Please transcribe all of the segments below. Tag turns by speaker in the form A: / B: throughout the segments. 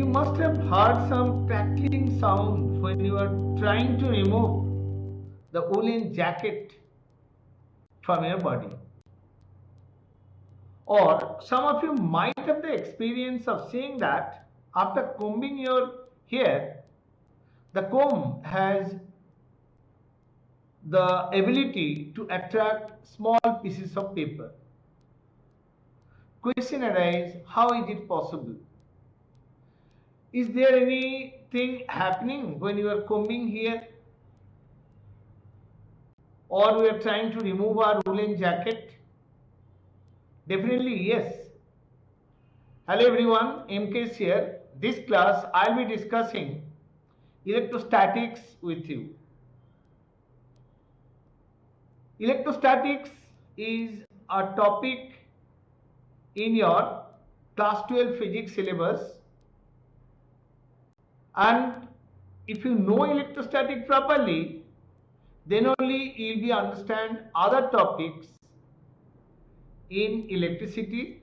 A: must have heard some crackling sound when you are trying to remove the woolen jacket from your body. Or some of you might have the experience of seeing that after combing your hair, the comb has the ability to attract small pieces of paper. Question arises, how is it possible? Is there anything happening when you are combing here, or we are trying to remove our woolen jacket? Definitely yes. Hello everyone, MK is here. This class I will be discussing electrostatics with you. Electrostatics is a topic in your class 12 physics syllabus, and if you know electrostatic properly, then only you will be understand other topics in electricity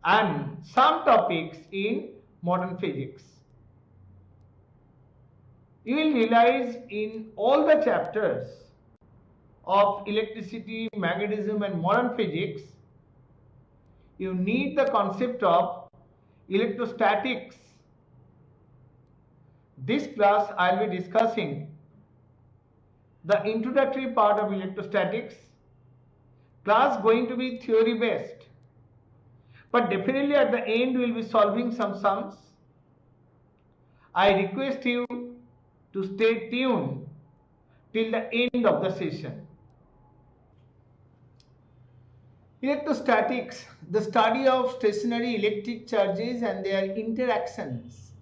A: and some topics in modern physics. You will realize in all the chapters of electricity, magnetism and modern physics, you need the concept of electrostatics. This class I will be discussing the introductory part of electrostatics. Class going to be theory based, but definitely at the end we will be solving some sums. I request you to stay tuned till the end of the session. Electrostatics, the study of stationary electric charges and their interactions,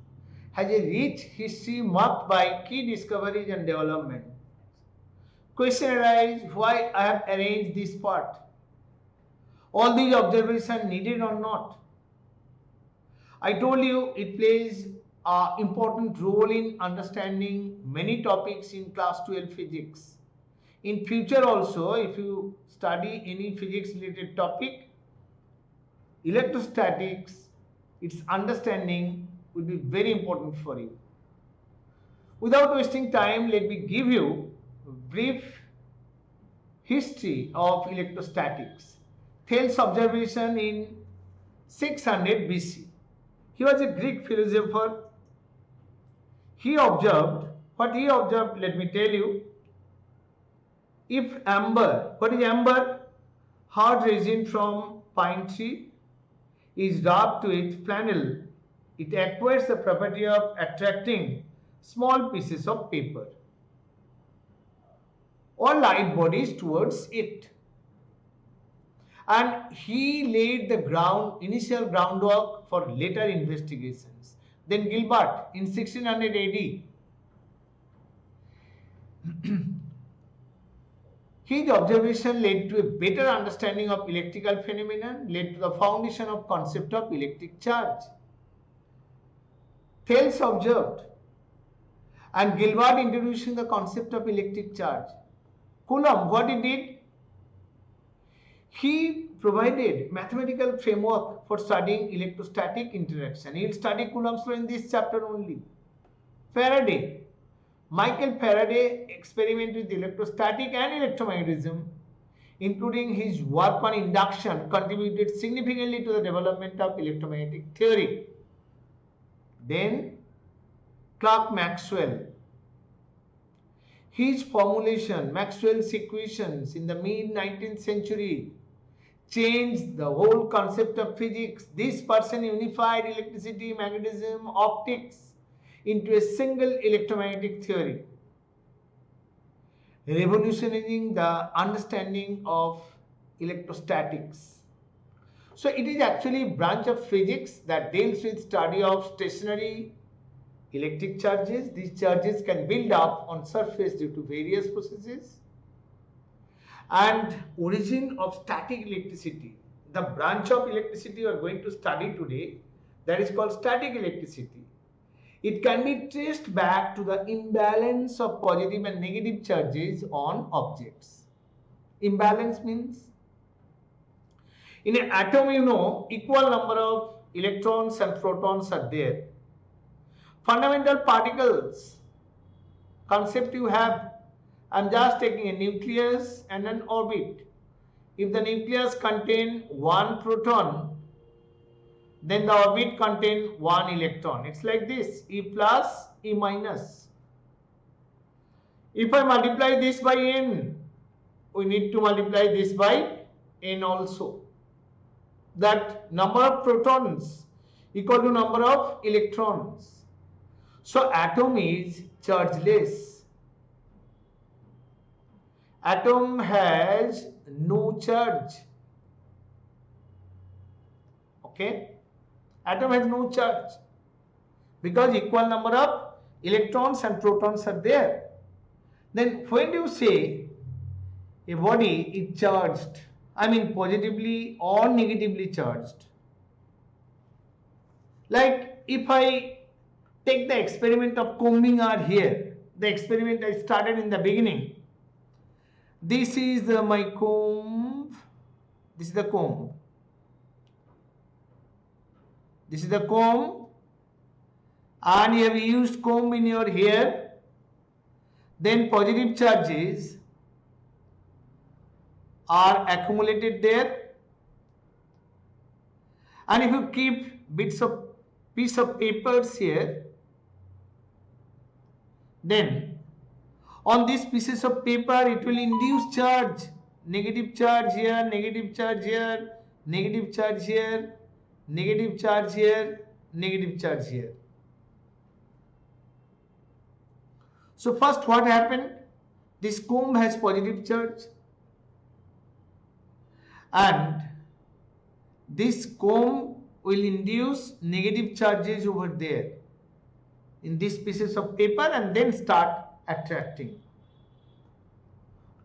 A: has a rich history marked by key discoveries and development. Question arises, why I have arranged this part? All these observations needed or not? I told you it plays an important role in understanding many topics in class 12 physics. In future also, if you study any physics related topic, electrostatics, its understanding will be very important for you. Without wasting time, let me give you a brief history of electrostatics. Thales' observation in 600 BC. He was a Greek philosopher. He observed, what he observed, let me tell you. If amber, what is amber? Hard resin from pine tree is rubbed with flannel, it acquires the property of attracting small pieces of paper or light bodies towards it. And he laid the initial groundwork for later investigations. Then Gilbert in 1600 AD, his observation led to a better understanding of electrical phenomena, led to the foundation of concept of electric charge. Thales observed and Gilbert introducing the concept of electric charge. Coulomb, what he did? He provided mathematical framework for studying electrostatic interaction. He will study Coulomb's law in this chapter only. Faraday, Michael Faraday experimented with electrostatic and electromagnetism, including his work on induction, contributed significantly to the development of electromagnetic theory. Then Clerk Maxwell, his formulation, Maxwell's equations in the mid-19th century, changed the whole concept of physics. This person unified electricity, magnetism, optics into a single electromagnetic theory, revolutionizing the understanding of electrostatics. So it is actually a branch of physics that deals with study of stationary electric charges. These charges can build up on surface due to various processes. And origin of static electricity, the branch of electricity we are going to study today, that is called static electricity. It can be traced back to the imbalance of positive and negative charges on objects. Imbalance means in an atom, you know, equal number of electrons and protons are there. Fundamental particles concept you have. I'm just taking a nucleus and an orbit. If the nucleus contains one proton, then the orbit contains one electron. It's like this, E plus, E minus. If I multiply this by n, we need to multiply this by n also. That number of protons equal to number of electrons. So atom is chargeless. Atom has no charge. Okay? Atom has no charge because equal number of electrons and protons are there. Then when you say a body is charged, I mean positively or negatively charged. Like if I take the experiment of combing are here, the experiment I started in the beginning. This is my comb, this is the comb. This is the comb, and you have used comb in your hair. Then positive charges are accumulated there, and if you keep piece of papers here, then on these pieces of paper it will induce charge, negative charge here, negative charge here, negative charge here, negative charge here, negative charge here. So first what happened? This comb has positive charge and this comb will induce negative charges over there in these pieces of paper and then start attracting.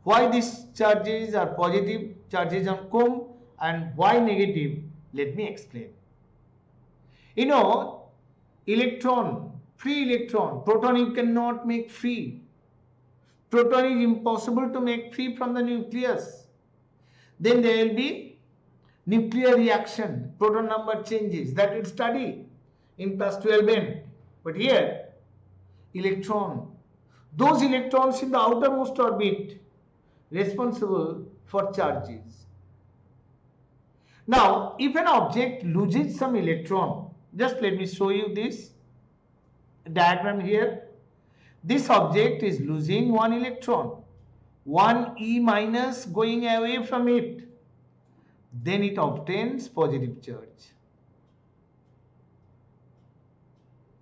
A: Why these charges are positive charges on comb and why negative? Let me explain. You know, electron, free electron, proton you cannot make free. Proton is impossible to make free from the nucleus. Then there will be nuclear reaction, proton number changes, that we'll study in class 12n. But here, electron, those electrons in the outermost orbit responsible for charges. Now, if an object loses some electron, just let me show you this diagram here. This object is losing one electron, one E minus going away from it. Then it obtains positive charge.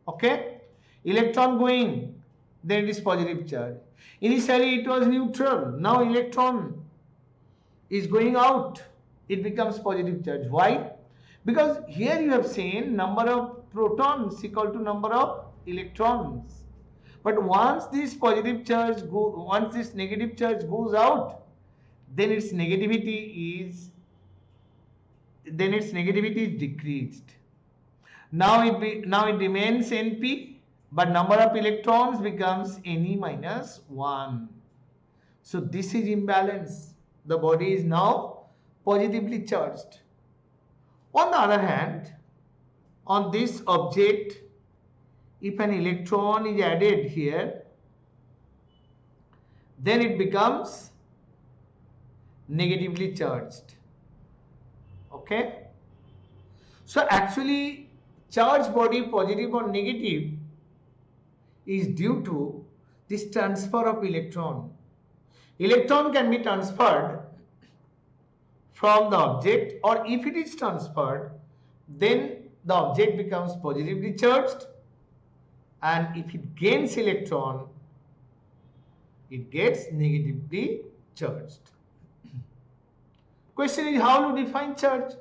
A: Okay? Electron going, then it is positive charge. Initially it was neutral. Now electron is going out. It becomes positive charge. Why? Because here you have seen number of protons equal to number of electrons. But once this positive charge once this negative charge goes out, then its negativity is decreased. Now it remains Np, but number of electrons becomes Ne minus 1. So this is imbalance. The body is now positively charged. On the other hand, on this object, if an electron is added here, then it becomes negatively charged. Okay? So actually, charged body, positive or negative, is due to this transfer of electron. Electron can be transferred from the object, or if it is transferred, then the object becomes positively charged, and if it gains electron, it gets negatively charged. Question is how to define charge.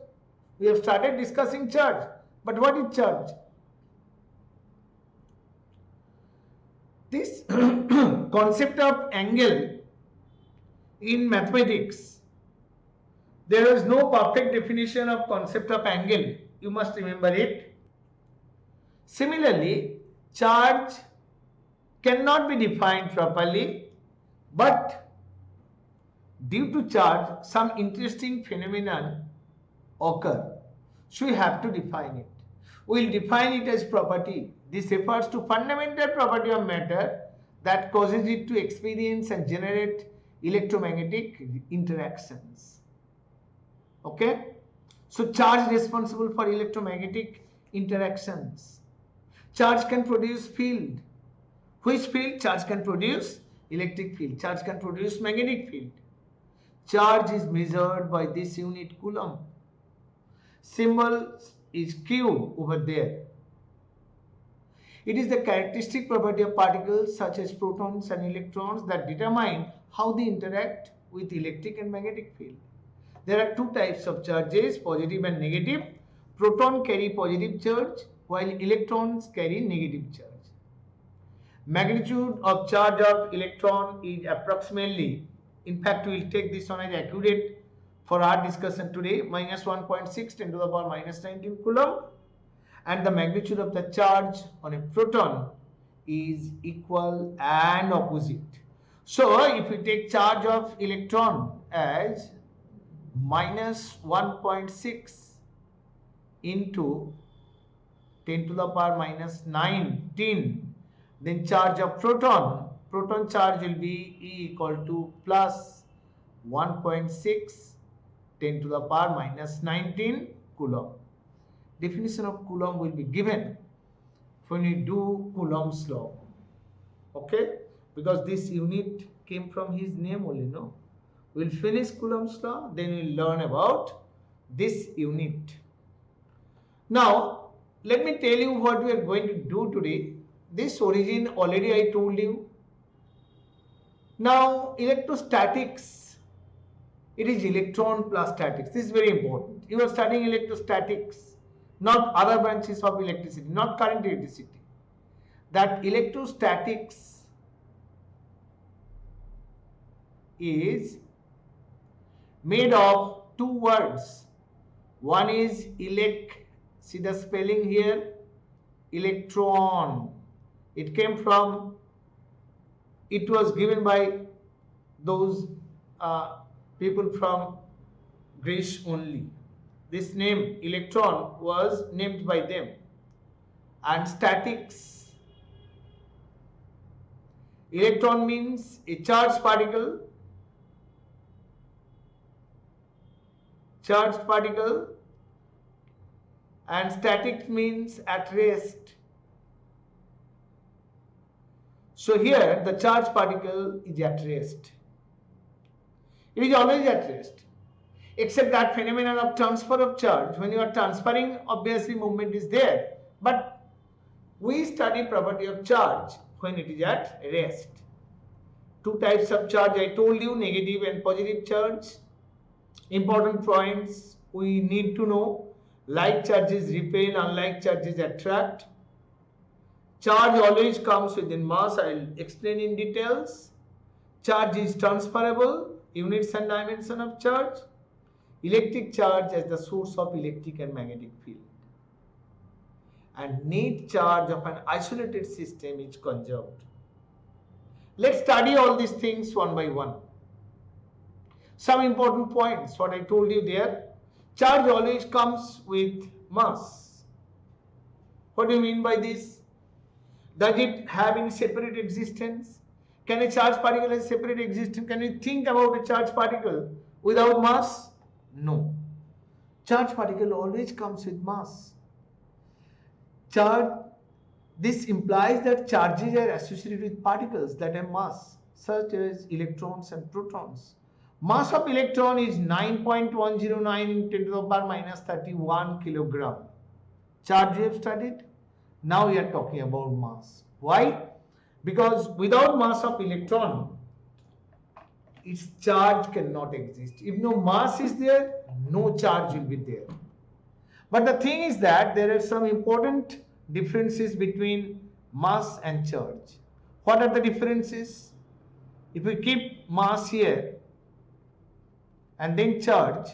A: We have started discussing charge, but what is charge? This concept of angle in mathematics, there is no perfect definition of concept of angle. You must remember it. Similarly, charge cannot be defined properly, but due to charge, some interesting phenomenon occur. So we have to define it. We'll define it as property. This refers to fundamental property of matter that causes it to experience and generate electromagnetic interactions. Okay? So charge responsible for electromagnetic interactions. Charge can produce field. Which field? Charge can produce electric field. Charge can produce magnetic field. Charge is measured by this unit coulomb. Symbol is Q over there. It is the characteristic property of particles such as protons and electrons that determine how they interact with electric and magnetic field. There are two types of charges, positive and negative. Proton carry positive charge while electrons carry negative charge. Magnitude of charge of electron is approximately, in fact we will take this one as accurate for our discussion today, minus 1.6 10 to the power minus 19 coulomb, and the magnitude of the charge on a proton is equal and opposite. So if we take charge of electron as minus 1.6 into 10 to the power minus 19, then charge of proton charge will be E equal to plus 1.6 10 to the power minus 19 coulomb. Definition of coulomb will be given when we do Coulomb's law. Okay? Because this unit came from his name only, no? We'll finish Coulomb's law, then we'll learn about this unit. Now, let me tell you what we are going to do today. This origin already I told you. Now, electrostatics, it is electron plus statics. This is very important. You are studying electrostatics, not other branches of electricity, not current electricity. That electrostatics is made of two words. One is see the spelling here, electron. It came from, it was given by those people from Greece only. This name electron was named by them. And statics, electron means a charged particle, and static means at rest. So here the charged particle is at rest. It is always at rest. Except that phenomenon of transfer of charge. When you are transferring, obviously movement is there. But we study property of charge when it is at rest. Two types of charge I told you, negative and positive charge. Important points we need to know. Like charges repel, unlike charges attract. Charge always comes within mass. I will explain in details. Charge is transferable, units and dimension of charge. Electric charge as the source of electric and magnetic field. And net charge of an isolated system is conserved. Let's study all these things one by one. Some important points, what I told you there. Charge always comes with mass. What do you mean by this? Does it have any separate existence? Can a charged particle have separate existence? Can you think about a charged particle without mass? No. Charged particle always comes with mass. This implies that charges are associated with particles that have mass, such as electrons and protons. Mass of electron is 9.109 10 to the power minus 31 kilogram. Charge we have studied. Now we are talking about mass. Why? Because without mass of electron, its charge cannot exist. If no mass is there, no charge will be there. But the thing is that there are some important differences between mass and charge. What are the differences? If we keep mass here and then charge,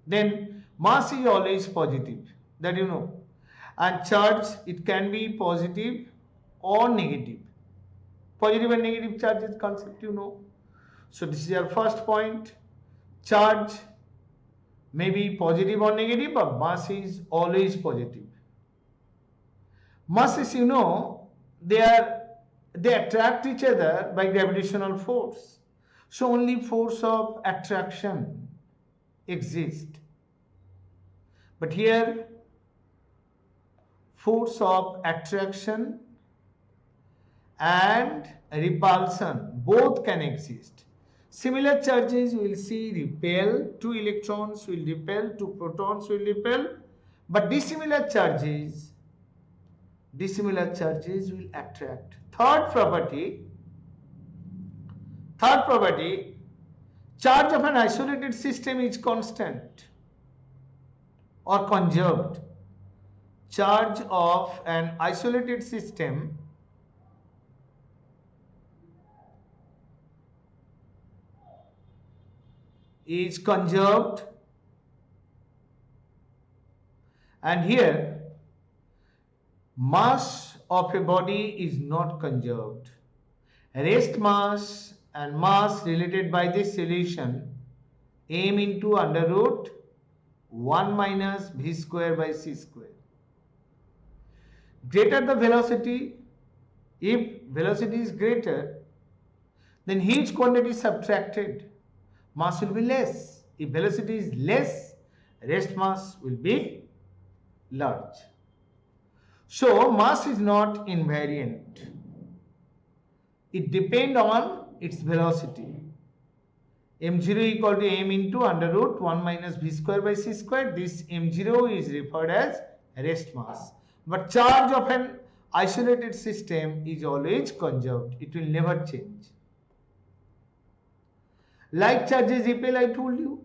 A: then mass is always positive, that you know. And charge, it can be positive or negative. Positive and negative charges concept you know. So this is our first point. Charge Maybe positive or negative, but mass is always positive. Masses, they attract each other by gravitational force. So only force of attraction exists. But here, force of attraction and repulsion both can exist. Similar charges will see repel, two electrons will repel, two protons will repel, but dissimilar charges will attract. Third property, charge of an isolated system is constant or conserved. Charge of an isolated system is conserved, and here mass of a body is not conserved. Rest mass and mass related by this relation m into under root 1 minus v square by c square. Greater the velocity, if velocity is greater, then huge quantity is subtracted, mass will be less. If velocity is less, rest mass will be large. So mass is not invariant. It depends on its velocity. m0 equal to m into under root 1 minus v square by c square. This m0 is referred as rest mass. But charge of an isolated system is always conserved. It will never change. Like charges repel, I told you.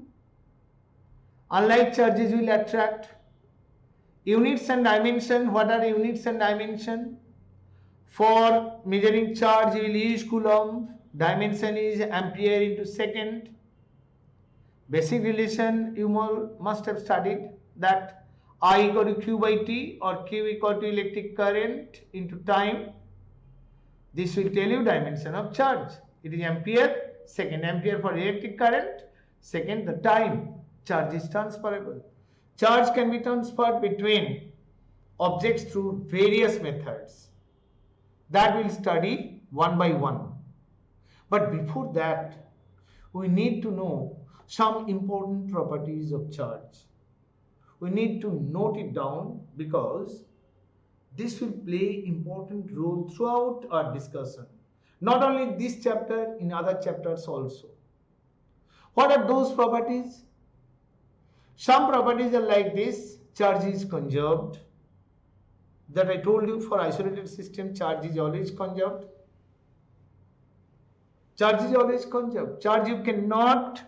A: Unlike charges will attract. Units and dimension. What are units and dimension? For measuring charge, you will use coulomb. Dimension is ampere into second. Basic relation you must have studied, that I equal to Q by T or Q equal to electric current into time. This will tell you dimension of charge. It is ampere. Second, ampere for electric current. Second, the time. Charge is transferable. Charge can be transferred between objects through various methods. That we'll study one by one. But before that, we need to know some important properties of charge. We need to note it down because this will play important role throughout our discussion. Not only this chapter, in other chapters also. What are those properties? Some properties are like this. Charge is conserved. That I told you, for isolated system, charge is always conserved. Charge is always conserved. Charge you cannot,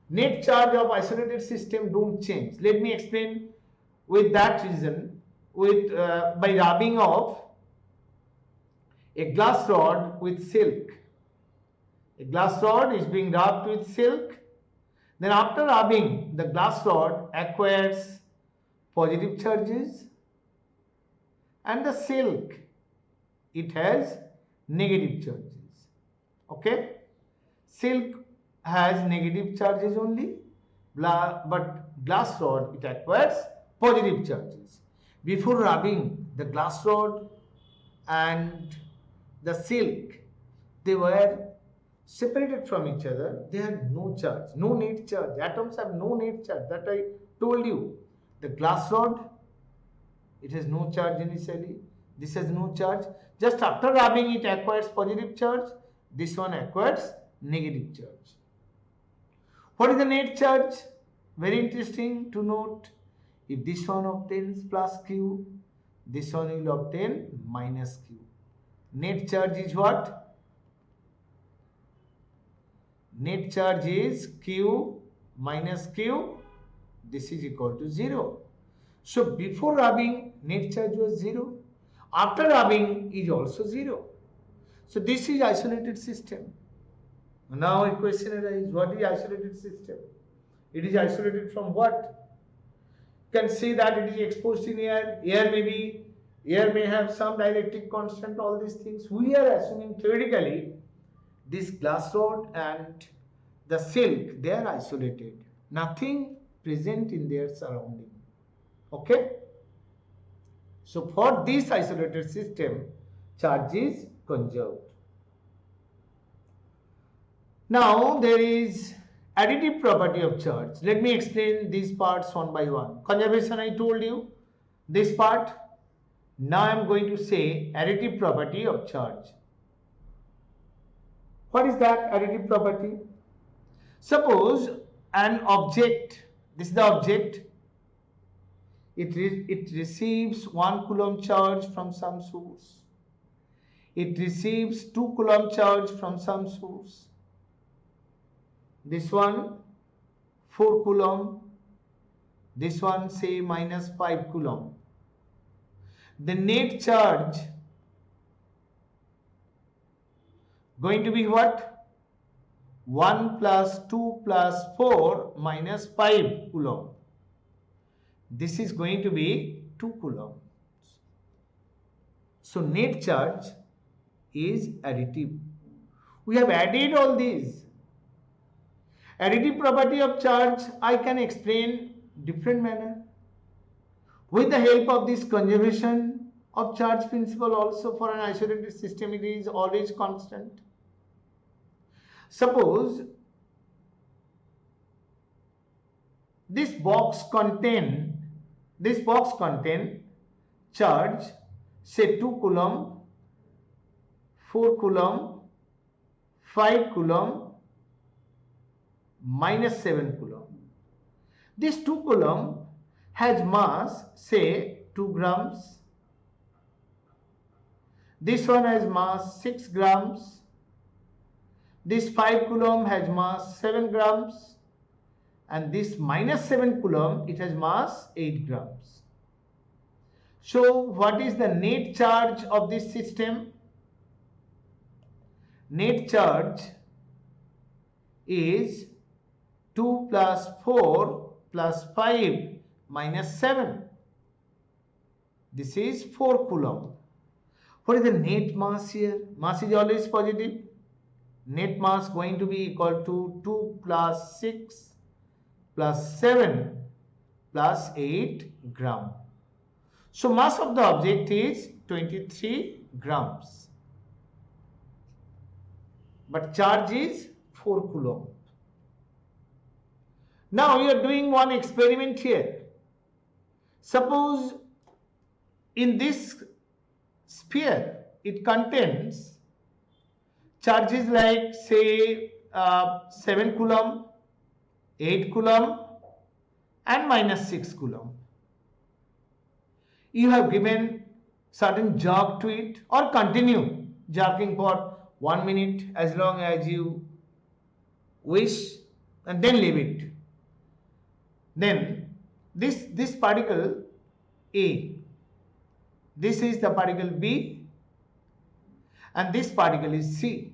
A: net charge of isolated system don't change. Let me explain with that reason, by rubbing of a glass rod with silk. A glass rod is being rubbed with silk. Then after rubbing, the glass rod acquires positive charges, and the silk, it has negative charges. Okay? Silk has negative charges only, but glass rod, it acquires positive charges. Before rubbing, the glass rod and the silk, they were separated from each other. They had no charge, no net charge. Atoms have no net charge. That I told you. The glass rod, it has no charge initially. This has no charge. Just after rubbing, it acquires positive charge. This one acquires negative charge. What is the net charge? Very interesting to note. If this one obtains plus Q, this one will obtain minus Q. Net charge is what? Net charge is Q minus Q. This is equal to 0. So before rubbing, net charge was 0. After rubbing is also 0. So this is isolated system. Now a question arises, what is isolated system? It is isolated from what? You can see that it is exposed in air. Air may have some dielectric constant, all these things. We are assuming theoretically this glass rod and the silk, they are isolated. Nothing present in their surrounding. Okay? So for this isolated system, charge is conserved. Now there is additive property of charge. Let me explain these parts one by one. Conservation, I told you this part. Now I am going to say additive property of charge. What is that additive property? Suppose an object, this is the object, it receives 1 coulomb charge from some source. It receives 2 coulomb charge from some source. This one 4 coulomb, this one say minus 5 coulomb. The net charge going to be what? 1 plus 2 plus 4 minus 5 coulomb. This is going to be 2 coulombs. So net charge is additive. We have added all these. Additive property of charge I can explain different manner. With the help of this conservation of charge principle also, for an isolated system it is always constant. Suppose this box contain charge say 2 coulomb, 4 coulomb, 5 coulomb, minus 7 coulomb. This 2 coulomb has mass say 2 grams. This one has mass 6 grams. This 5 coulomb has mass 7 grams. And this minus 7 coulomb, it has mass 8 grams. So what is the net charge of this system? Net charge is 2 plus 4 plus 5 minus 7. This is 4 coulomb. What is the net mass here? Mass is always positive. Net mass going to be equal to 2 plus 6 plus 7 plus 8 gram. So mass of the object is 23 grams. But charge is 4 coulomb. Now you are doing one experiment here. Suppose in this sphere it contains charges like say 7 coulomb, 8 coulomb and minus 6 coulomb. You have given certain jerk to it, or continue jerking for 1 minute as long as you wish, and then leave it. Then this particle A, this is the particle B, and this particle is C.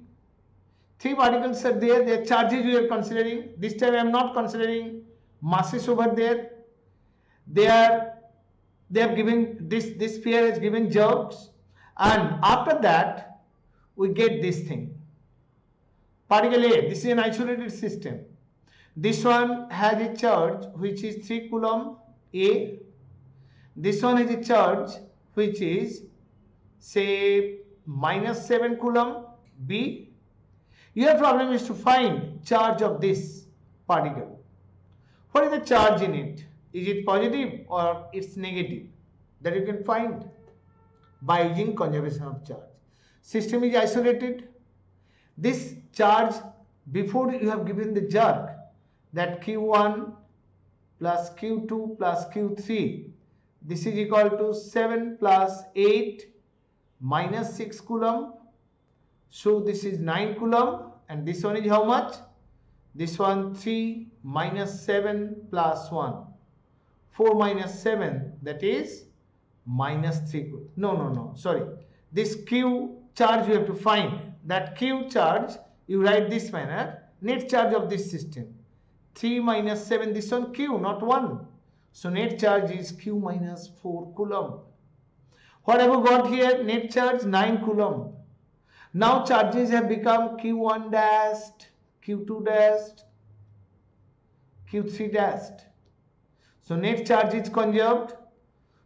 A: 3 particles are there, their charges we are considering. This time I am not considering masses over there. They are giving this sphere is given jerks, and after that we get this thing. Particle A, this is an isolated system. This one has a charge which is 3 coulomb A. This one has a charge which is say minus 7 coulomb B. Your problem is to find charge of this particle. What is the charge in it? Is it positive or it's negative? That you can find by using conservation of charge. System is isolated. This charge, before you have given the jerk, that Q1 plus Q2 plus Q3, this is equal to 7 plus 8 minus 6 coulomb. So this is 9 coulomb, and this one is how much? This one 3 minus 7 plus 1. 4 minus 7, that is minus 3 coulomb. No, sorry. This Q charge you have to find. That Q charge, you write this manner, net charge of this system. 3 minus 7, this one Q, not 1. So net charge is Q minus 4 coulomb. What have we got here? Net charge 9 coulomb. Now charges have become Q1 dashed, Q2 dashed, Q3 dashed. So net charge is conserved.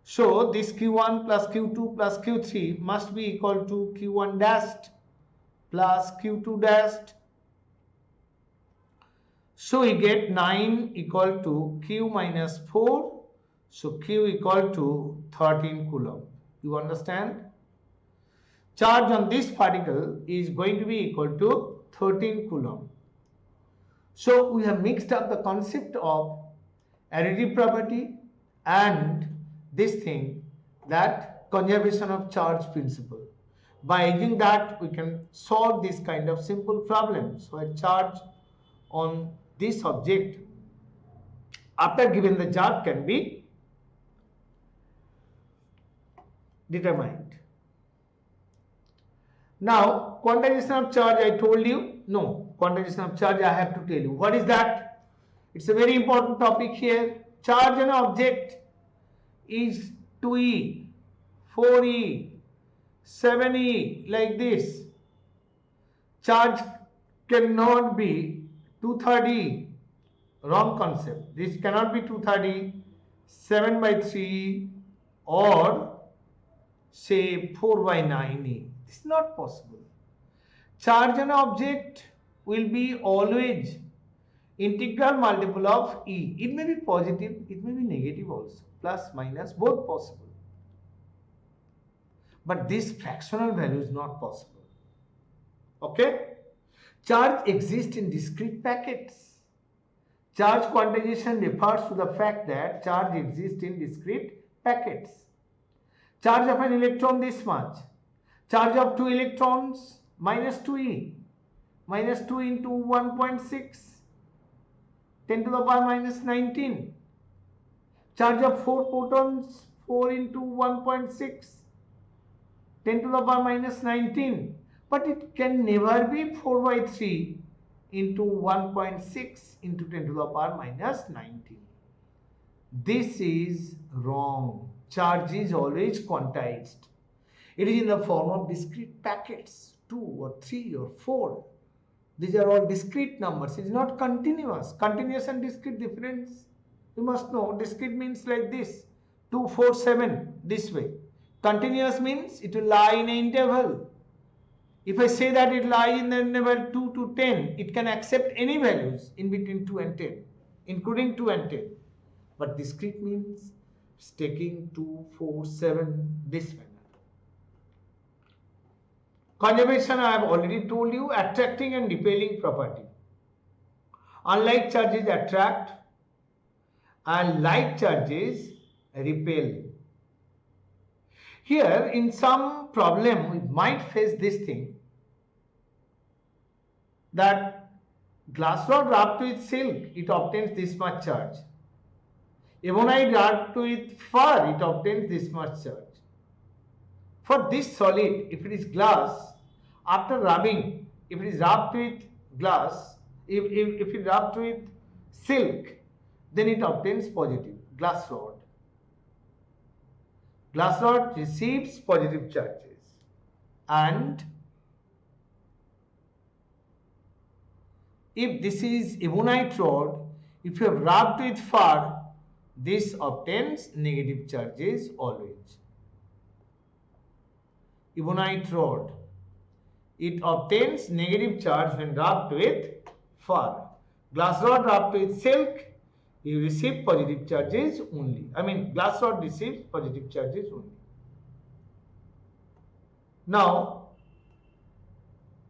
A: So this Q1 plus Q2 plus Q3 must be equal to Q1 dashed plus Q2 dashed. So we get 9 equal to Q minus 4. So Q equal to 13 coulomb. You understand? Charge on this particle is going to be equal to 13 coulomb. So we have mixed up the concept of additive property and this thing, that conservation of charge principle. By using that, we can solve this kind of simple problem. So a charge on this object after given the charge can be determined. Now, quantization of charge I told you. No, quantization of charge I have to tell you. What is that? It's a very important topic here. Charge on an object is 2e, 4e, 7e, like this. Charge cannot be 2/3. Wrong concept. This cannot be 2/3, 7 by 3, or say 4 by 9e. This is not possible. Charge on an object will be always integral multiple of e. It may be positive, it may be negative also, plus minus, both possible. But this fractional value is not possible. Okay? Charge exists in discrete packets. Charge quantization refers to the fact that charge exists in discrete packets. Charge of an electron this much. Charge of 2 electrons minus 2e. Minus 2 into 1.6. 10 to the power minus 19. Charge of 4 protons, 4 into 1.6. 10 to the power minus 19. But it can never be 4 by 3 into 1.6 into 10 to the power minus 19. This is wrong. Charge is always quantized. It is in the form of discrete packets, 2 or 3 or 4. These are all discrete numbers. It is not continuous. Continuous and discrete difference. You must know discrete means like this. 2, 4, 7 this way. Continuous means it will lie in an interval. If I say that it lies in the interval 2 to 10, it can accept any values in between 2 and 10, including 2 and 10. But discrete means it's taking 2, 4, 7 this manner. Conservation I have already told you, attracting and repelling property. Unlike charges attract and like charges repel. Here in some problem we might face this thing, that glass rod wrapped with silk, it obtains this much charge. Ebonite wrapped with fur, it obtains this much charge. For this solid, if it is glass, after rubbing, if it is wrapped with glass, if it is wrapped with silk, then it obtains positive. Glass rod. Glass rod receives positive charges. And if this is ebonite rod, if you have rubbed with fur, this obtains negative charges always. Ebonite rod, it obtains negative charge when rubbed with fur. Glass rod rubbed with silk, you receive positive charges only. Glass rod receives positive charges only. Now,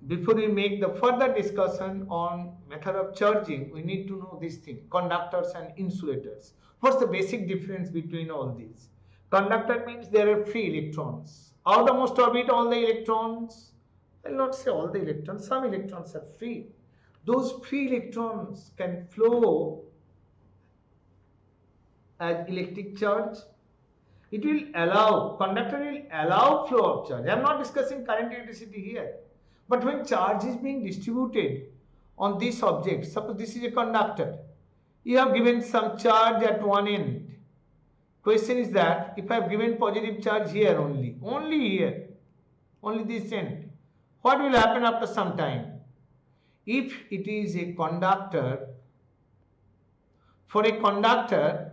A: before we make the further discussion on method of charging, we need to know this thing, conductors and insulators. What's the basic difference between all these? Conductor means there are free electrons. Out of most of it, all the electrons, I will not say all the electrons, some electrons are free. Those free electrons can flow as electric charge. It will allow, conductor will allow flow of charge. I am not discussing current electricity here. But when charge is being distributed on this object, suppose this is a conductor, you have given some charge at one end. Question is that if I have given positive charge here only here, only this end, what will happen after some time? If it is a conductor, for a conductor,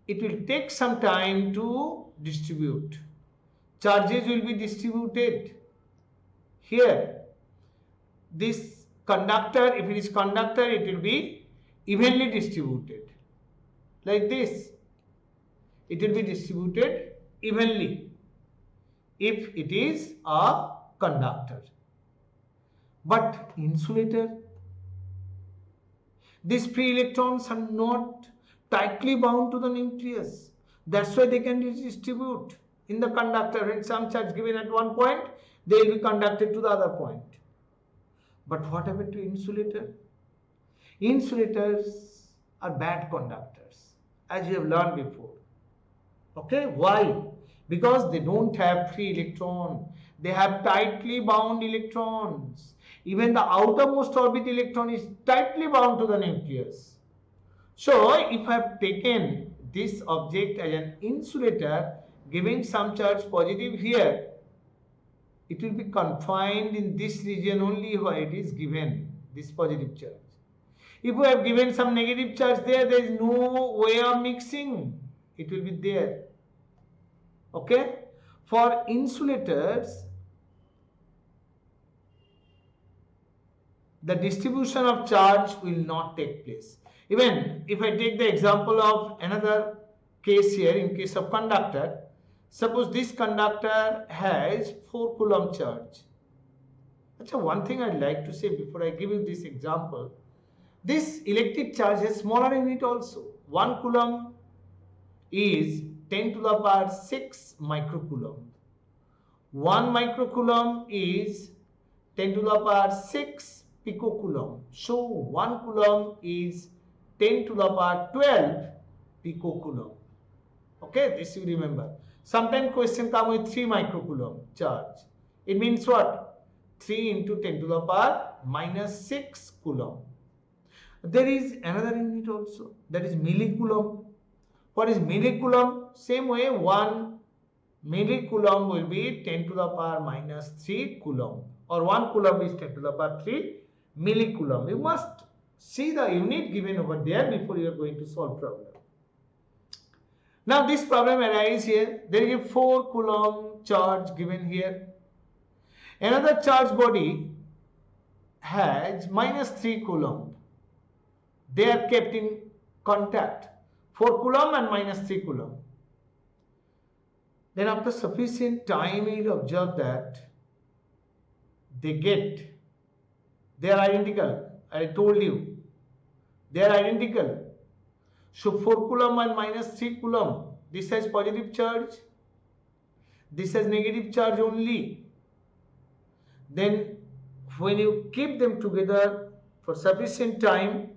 A: it will take some time to distribute. Charges will be distributed here. This conductor, if it is conductor, it will be evenly distributed. Like this. It will be distributed evenly if it is a conductor. But insulator, these free electrons are not tightly bound to the nucleus. That's why they can distribute in the conductor. When some charge given at one point, they will be conducted to the other point. But what happened to insulator? Insulators are bad conductors, as you have learned before. Okay, why? Because they don't have free electron. They have tightly bound electrons. Even the outermost orbit electron is tightly bound to the nucleus. So, if I have taken this object as an insulator, giving some charge positive here, it will be confined in this region only where it is given, this positive charge. If we have given some negative charge there is no way of mixing. It will be there. Okay? For insulators, the distribution of charge will not take place. Even if I take the example of another case here, in case of conductor, suppose this conductor has 4 coulomb charge. So one thing I'd like to say before I give you this example, this electric charge has smaller unit also. 1 coulomb is 10 to the power 6 microcoulomb. 1 microcoulomb is 10 to the power 6 picocoulomb. So 1 coulomb is 10 to the power 12 picocoulomb. Okay, this you remember. Sometimes question come with 3 microcoulomb charge. It means what? 3 into 10 to the power minus 6 coulomb. There is another unit also, that is millicoulomb. What is millicoulomb? Same way, 1 millicoulomb will be 10 to the power minus 3 coulomb, or 1 coulomb is 10 to the power 3 millicoulomb. You must see the unit given over there before you are going to solve problem. Now this problem arises here. There is a 4 coulomb charge given here. Another charge body has minus 3 coulomb. They are kept in contact. 4 coulomb and minus 3 coulomb. Then after sufficient time you will observe that they are identical. I told you, they are identical. So 4 coulomb and minus 3 coulomb, this has positive charge, this has negative charge only. Then when you keep them together for sufficient time,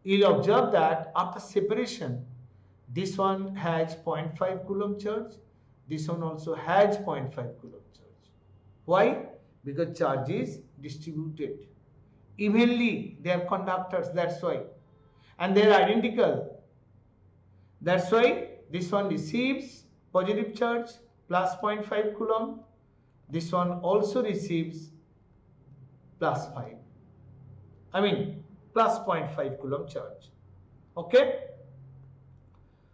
A: you will observe that after separation, this one has 0.5 coulomb charge, this one also has 0.5 coulomb charge. Why? Because charge is distributed evenly. They are conductors, that's why. And they are identical. That's why this one receives positive charge plus 0.5 coulomb. This one also receives plus 0.5 coulomb charge. Okay?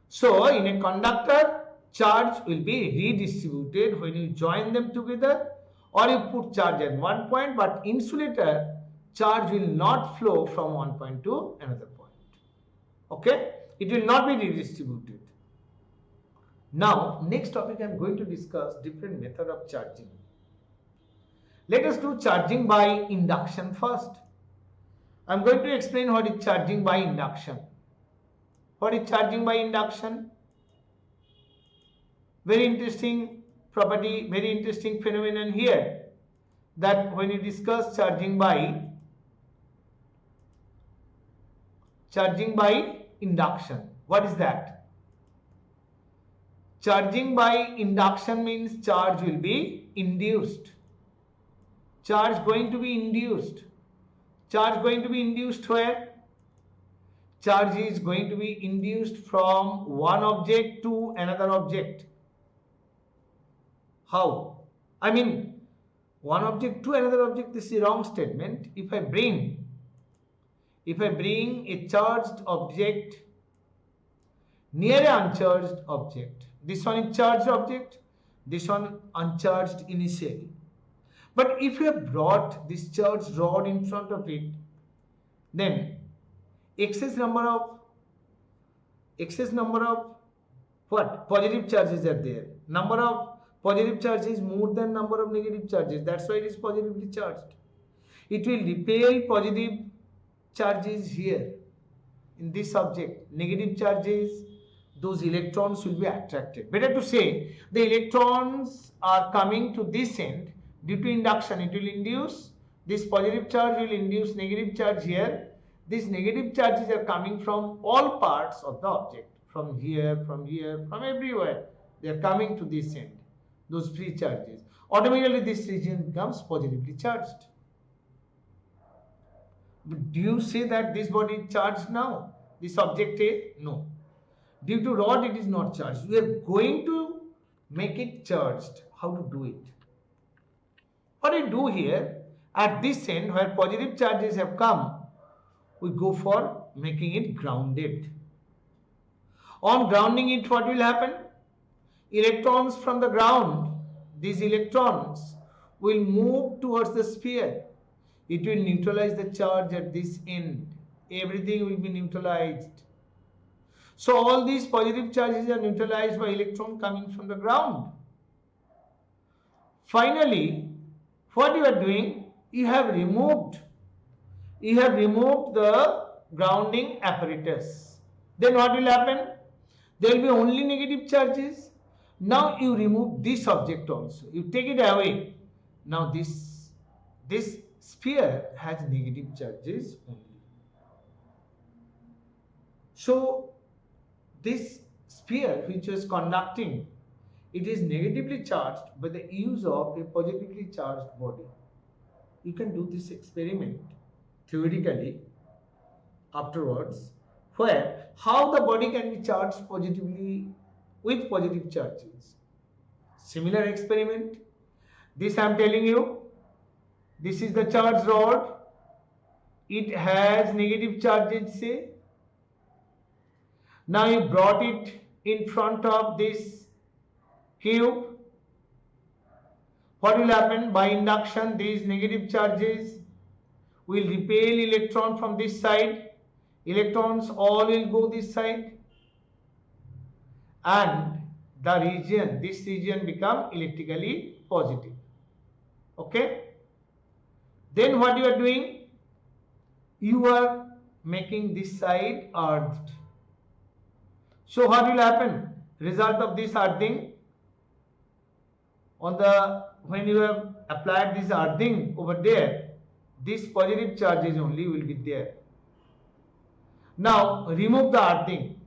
A: So, in a conductor, charge will be redistributed when you join them together or you put charge at one point, but insulator, charge will not flow from one point to another point. Okay? It will not be redistributed. Now, next topic I am going to discuss different method of charging. Let us do charging by induction first. I am going to explain what is charging by induction. What is charging by induction? Very interesting property, very interesting phenomenon here, that when you discuss charging by induction, what is that? Charging by induction means charge will be induced. Charge going to be induced. Charge going to be induced where? Charge is going to be induced from one object to another object. How? I mean, one object to another object, this is a wrong statement. If I bring a charged object near a uncharged object. This one is charged object, this one uncharged initially. But if you have brought this charged rod in front of it, then excess number of what? Positive charges are there. Number of positive charges more than number of negative charges. That's why it is positively charged. It will repel positive charges here in this object. Negative charges, those electrons will be attracted. Better to say, the electrons are coming to this end due to induction. It will induce, this positive charge will induce negative charge here. These negative charges are coming from all parts of the object. From here, from everywhere. They are coming to this end. Those free charges. Automatically this region becomes positively charged. But do you say that this body is charged now? This object A? No. Due to rod it is not charged. We are going to make it charged. How to do it? What we do here, at this end where positive charges have come, we go for making it grounded. On grounding it, what will happen? Electrons from the ground, these electrons will move towards the sphere. It will neutralize the charge at this end. Everything will be neutralized. So all these positive charges are neutralized by electron coming from the ground. Finally, what you are doing, you have removed the grounding apparatus. Then what will happen? There will be only negative charges. Now you remove this object also. You take it away. Now this sphere has negative charges only. So this sphere which was conducting, it is negatively charged by the use of a positively charged body. You can do this experiment theoretically afterwards, where how the body can be charged positively with positive charges. Similar experiment. This I am telling you. This is the charged rod. It has negative charges, say. Now you brought it in front of this cube. What will happen? By induction, these negative charges will repel electron from this side. Electrons all will go this side. And this region become electrically positive. Okay? Then what you are doing? You are making this side earthed. So what will happen? Result of this earthing, when you have applied this earthing over there, these positive charges only will be there. Now remove the earthing.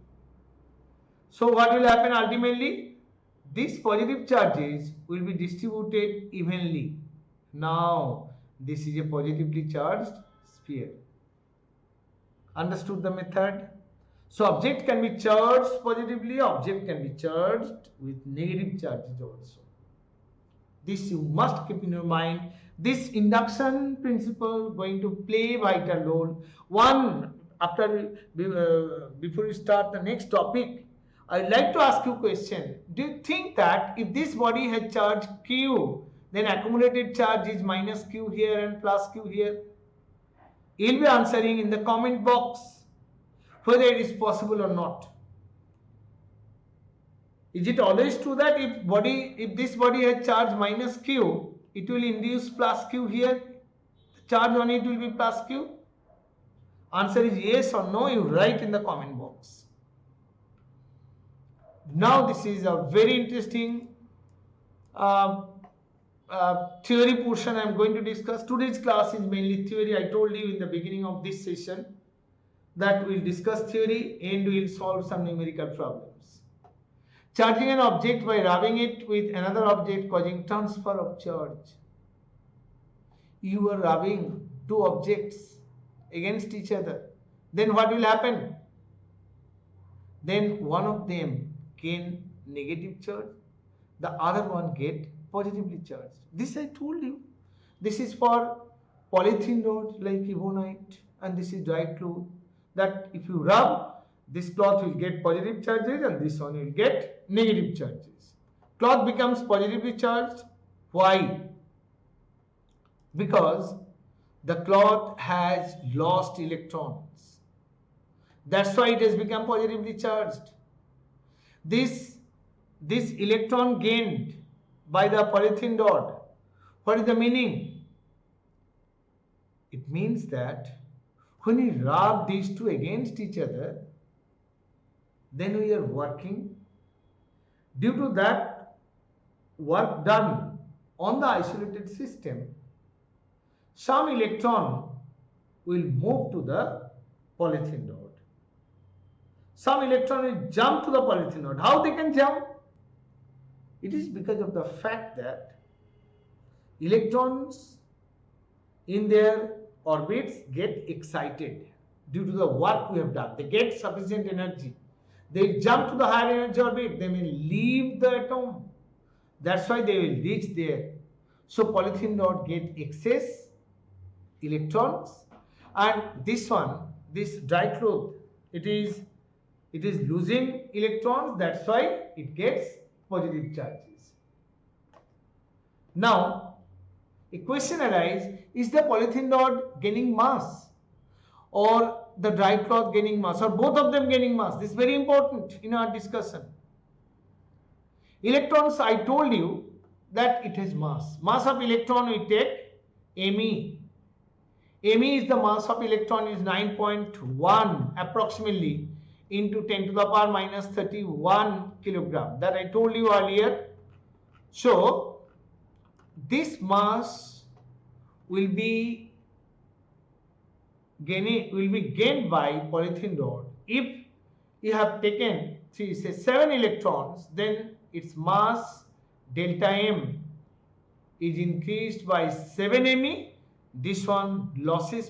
A: So what will happen ultimately? These positive charges will be distributed evenly. Now this is a positively charged sphere. Understood the method? So object can be charged positively, object can be charged with negative charges also. This you must keep in your mind. This induction principle going to play vital role. Before you start the next topic, I would like to ask you a question. Do you think that if this body had charge Q, then accumulated charge is minus Q here and plus Q here? You will be answering in the comment box whether it is possible or not. Is it always true that if this body has charge minus Q, it will induce plus Q here? The charge on it will be plus Q? Answer is yes or no, you write in the comment box. Now this is a very interesting theory portion I am going to discuss. Today's class is mainly theory. I told you in the beginning of this session that we will discuss theory and we will solve some numerical problems. Charging an object by rubbing it with another object causing transfer of charge. You are rubbing two objects against each other. Then what will happen? Then one of them gain negative charge, the other one get positively charged. This I told you. This is for polythene rod like ebonite, and this is dry cloth, that if you rub, This cloth will get positive charges and this one will get negative charges. Cloth becomes positively charged. Why? Because the cloth has lost electrons. That's why it has become positively charged. This, this electron gained by the polythene rod, what is the meaning? It means that when we rub these two against each other, then we are working. Due to that work done on the isolated system, some electron will move to the polythene rod. Some electron will jump to the polythene rod. How they can jump? It is because of the fact that electrons in their orbits get excited due to the work we have done. They get sufficient energy. They jump to the higher energy orbit. They may leave the atom. That's why they will reach there. So polythene rod get excess electrons, and this one, this dry cloth, it is losing electrons. That's why it gets positive charges. Now, a question arises: is the polythene rod gaining mass, or the dry cloth gaining mass, or both of them gaining mass? This is very important in our discussion. Electrons, I told you that it has mass. Mass of electron we take Me. Me is the mass of electron is 9.1 approximately into 10 to the power minus 31 kilogram. That I told you earlier. So this mass will be gained by polythene rod. If you have taken 7 electrons, then its mass delta M is increased by 7 Me. This one loses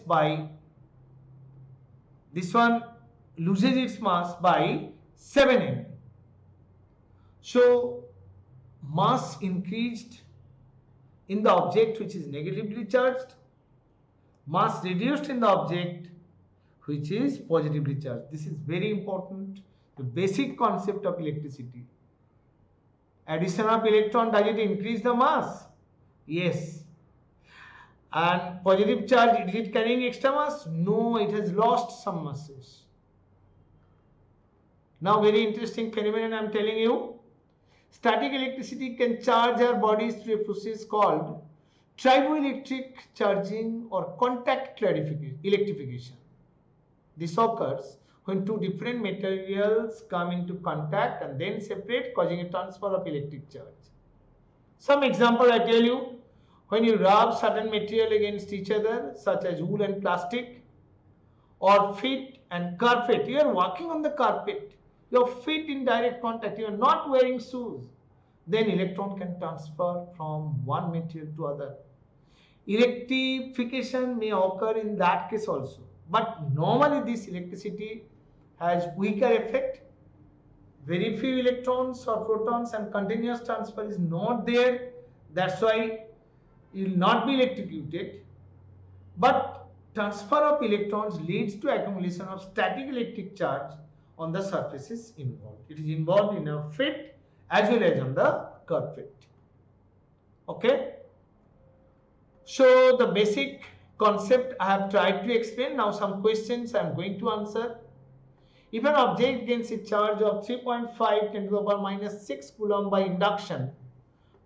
A: its mass by 7 Me. So mass increased in the object which is negatively charged, mass reduced in the object which is positively charged. This is very important, the basic concept of electricity. Addition of electron, does it increase the mass? Yes. And positive charge, is it carrying extra mass? No, it has lost some masses. Now, very interesting phenomenon I am telling you. Static electricity can charge our bodies through a process called triboelectric charging or contact electrification. This occurs when two different materials come into contact and then separate, causing a transfer of electric charge. Some example I tell you. When you rub certain material against each other, such as wool and plastic, or feet and carpet, you are walking on the carpet, your feet in direct contact, you are not wearing shoes, then electron can transfer from one material to other. Electrification may occur in that case also, but normally this electricity has weaker effect. Very few electrons or protons and continuous transfer is not there. That's why it will not be electrocuted, but transfer of electrons leads to accumulation of static electric charge on the surfaces involved. It is involved in a feet as well as on the carpet. Okay. So the basic concept I have tried to explain. Now some questions I am going to answer. If an object gains a charge of 3.5 10 to the power minus 6 coulomb by induction,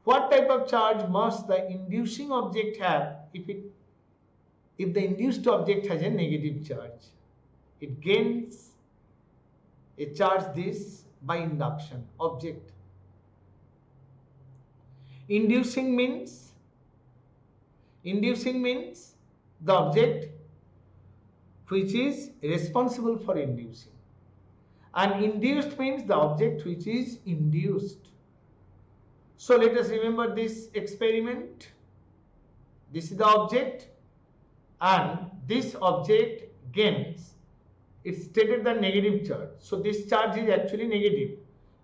A: what type of charge must the inducing object have if the induced object has a negative charge? It gains a charge this by induction. Object. Inducing means the object which is responsible for inducing. And induced means the object which is induced. So let us remember this experiment. This is the object and this object gains, it's stated the negative charge. So this charge is actually negative.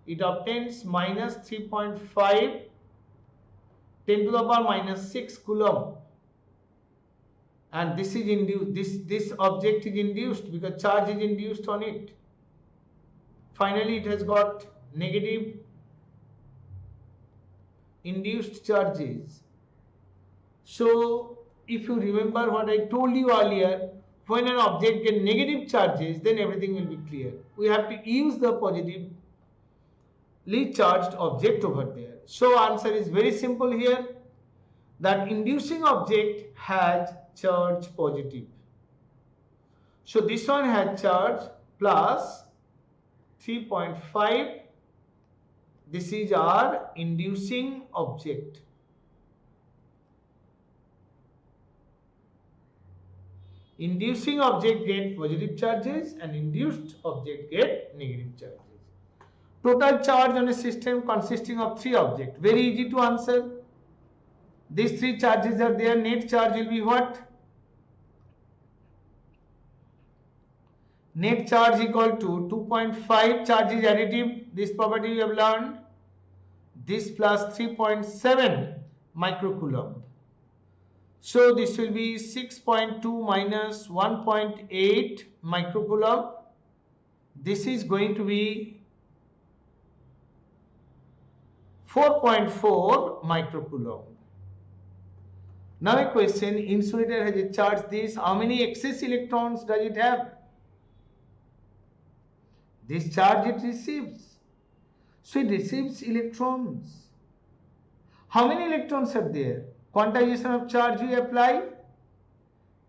A: It obtains minus 3.5 10 to the power minus 6 coulomb. And this is induced, this object is induced because charge is induced on it. Finally, it has got negative induced charges. So, if you remember what I told you earlier, when an object gets negative charges, then everything will be clear. We have to use the positively charged object over there. So, answer is very simple here, that inducing object has charge positive. So, this one has charge plus 3.5. This is our inducing object. Inducing object get positive charges and induced object get negative charges. Total charge on a system consisting of 3 objects. Very easy to answer. These 3 charges are there. Net charge will be what? Net charge equal to 2.5 charge is additive. This property we have learned. This plus 3.7 microcoulomb. So this will be 6.2 minus 1.8 microcoulomb. This is going to be 4.4 microcoulomb. Now a question, insulator has a charge this. How many excess electrons does it have? This charge it receives. So it receives electrons. How many electrons are there? Quantization of charge we apply.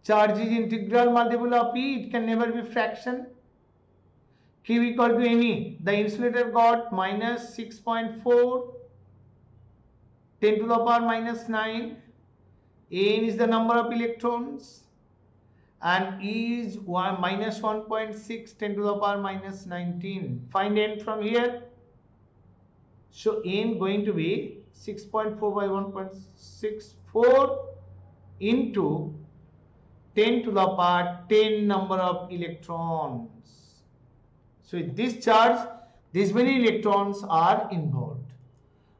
A: Charge is integral multiple of E. It can never be fraction. Q equal to Ne. The insulator got minus 6.4 10 to the power minus 9. N is the number of electrons. And E is minus 1.6 10 to the power minus 19. Find N from here. So N going to be 6.4 by 1.64 into 10 to the power 10 number of electrons. So with this charge, these many electrons are involved.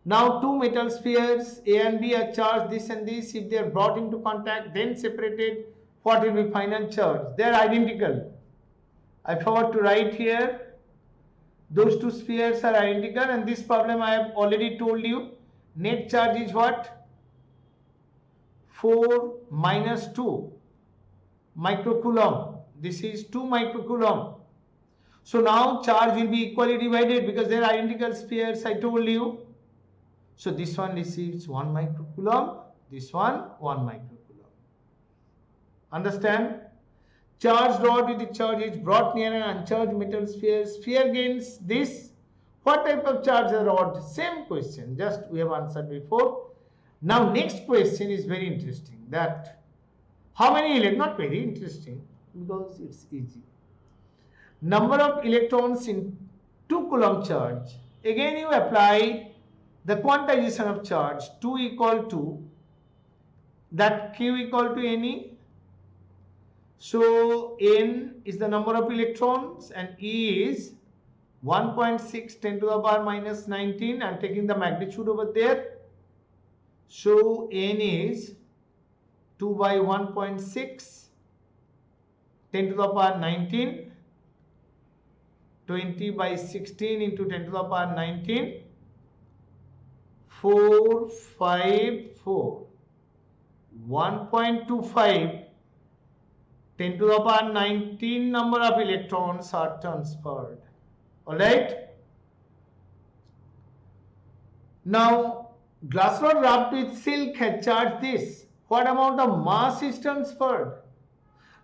A: Now two metal spheres A and B are charged this and this. If they are brought into contact, then separated, what will be final charge? They are identical. I forgot to write here. Those two spheres are identical, and this problem I have already told you. Net charge is what? 4 minus 2 microcoulomb. This is 2 microcoulomb. So now charge will be equally divided because they are identical spheres, I told you. So this one receives 1 microcoulomb, this one 1 microcoulomb. Understand? Charged rod with the charge is brought near an uncharged metal sphere. Sphere gains this. What type of charge a rod? Same question, just we have answered before. Now next question is very interesting. That how many electrons? Not very interesting because it's easy. Number of electrons in 2 coulomb charge. Again you apply the quantization of charge. 2 equal to that Q equal to Ne. So N is the number of electrons and E is 1.6 10 to the power minus 19. I am taking the magnitude over there. So N is 2 by 1.6 10 to the power 19, 20 by 16 into 10 to the power 19, 454, 1.25 10 to the power 19 number of electrons are transferred. Alright. Now glass rod wrapped with silk has charged this. What amount of mass is transferred?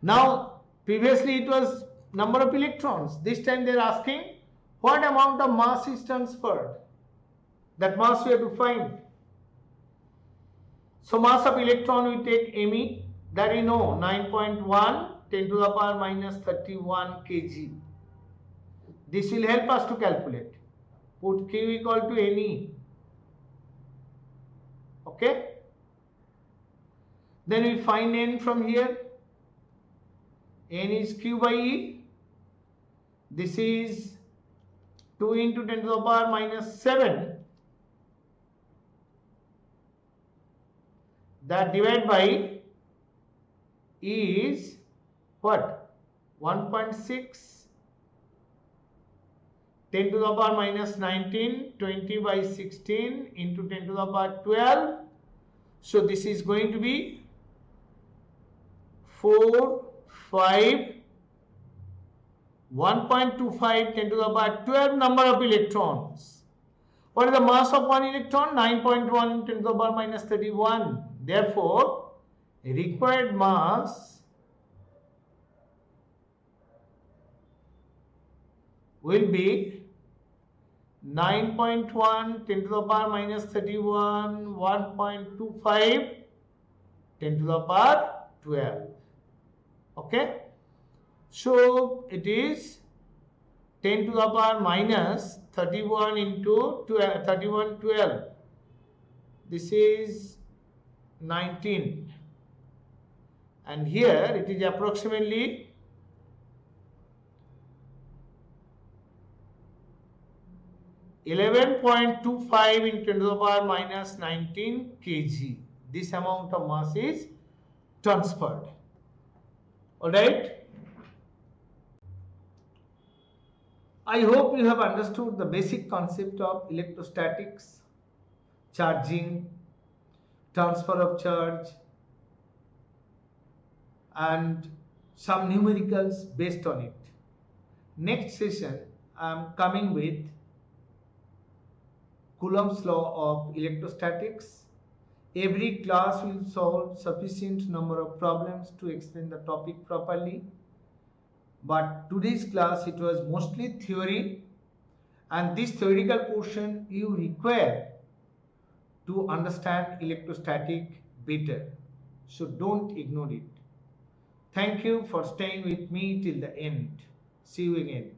A: Now previously it was number of electrons. This time they are asking what amount of mass is transferred. That mass we have to find. So mass of electron we take Me, that we know 9.1 10 to the power minus 31 kg. This will help us to calculate. Put Q equal to Ne. Okay. Then we find N from here. N is Q by E. This is 2 into 10 to the power minus 7. That divided by E is what? 1.6 10 to the power minus 19, 20 by 16 into 10 to the power 12. So this is going to be 4, 5, 1.25 10 to the power 12 number of electrons. What is the mass of one electron? 9.1 10 to the power minus 31. Therefore, required mass will be 9.1 10 to the power minus 31, 1.25 10 to the power 12. Okay. So it is 10 to the power minus 31 into 12, 31 12. This is 19. And here it is approximately 11.25 into 10 to the power minus 19 kg. This amount of mass is transferred. Alright. I hope you have understood the basic concept of electrostatics, charging, transfer of charge, and some numericals based on it. Next session, I am coming with Coulomb's law of electrostatics. Every class will solve sufficient number of problems to explain the topic properly. But today's class, it was mostly theory, and this theoretical portion you require to understand electrostatic better. So don't ignore it. Thank you for staying with me till the end. See you again.